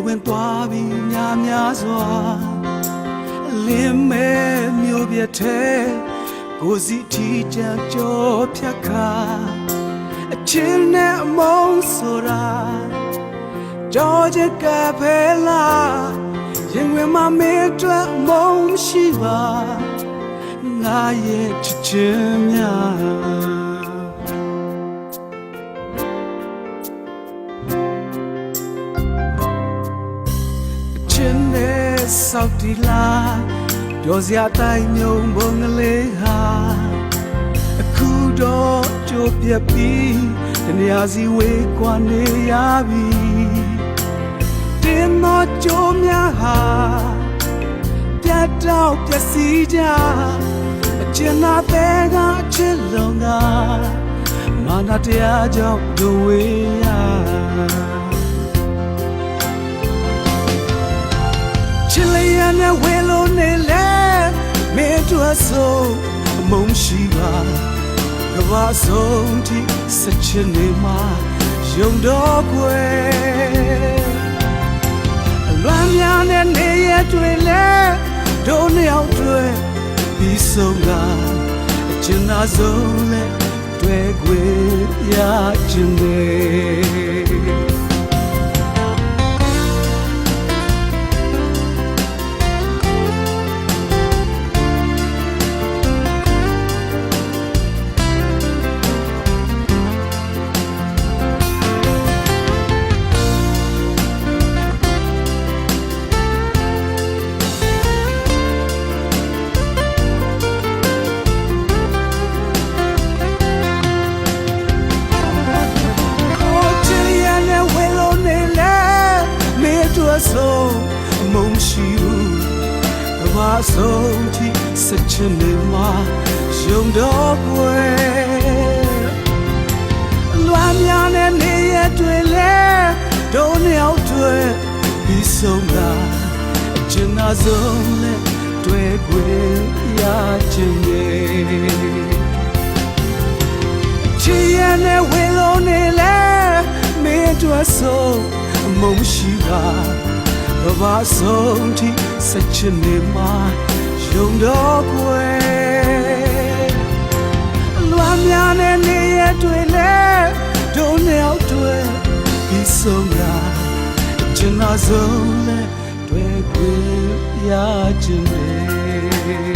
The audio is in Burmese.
ဝင်သွားပြီးများစွာလင်းမဲ့မြို့ပြတဲ့ကိုစီတီချာကြောဖြတ်ခါအချင်းနဲ့အမုန်းဆိုတာကြောချက်ကဖဲလာရင်ဝင်မမေးအတွက်မုန်းရှိပါငါရဲ့ချစ်ချင်းများဆောက်တီလာပြောစရာတိုင်းမြုံဘုံကလေးဟာအခုတော့ကြိုးပြက်ပြီးတနေရာစီဝေးကွာနေရပြီတင်းမကြိုးများဟာပြတ်တော့ပျက်စီးကြအကျဉ်းသားတဲ့ကအချစ်လုံးကမာနတရားကြောင့်ဒုဝေးရချစ်လျက်နဲ့ဝေလို့နေလဲမင်းတို့ဆိုအမုန်းရှိပါကဘာဆုံးထိစချင်နေမှာယုံတော့ကွယ်အလွမ်းများနဲ့နေရတွေ့လဲတို့နှစ်ယောက်တွေ့ပြီးဆုံးလာအကျဉ်းသားဆုံးလဲတွေ့ခွေရချင်တယ်ဆုံးအမုန်းရှိဘူးကဘာဆုံးထိစချင်နေမှာယုံတော့ကွယ်လွမ်းများနဲ့နေရတွေ့လဲတို့နှစ်ယောက်တွေ့ပြီးဆုံးတာအကျဉ်းသားဆုံးနဲ့တွေ့ခွေရချင်တယ်ချစ်ရနဲ့ဝေလို့နေလဲမင်းတို့ဆုံးအမုန်းရှိပါကဘာဆုံးထိစချင်နေမှာယုံတော့ကွယ်လွမ်းများနဲ့နေရတွေ့လဲတို့နှစ်ယောက်တွေ့ပြီးဆုံးတာကျင်နာဆုံးလဲတွေ့ခွေရချင်တယ်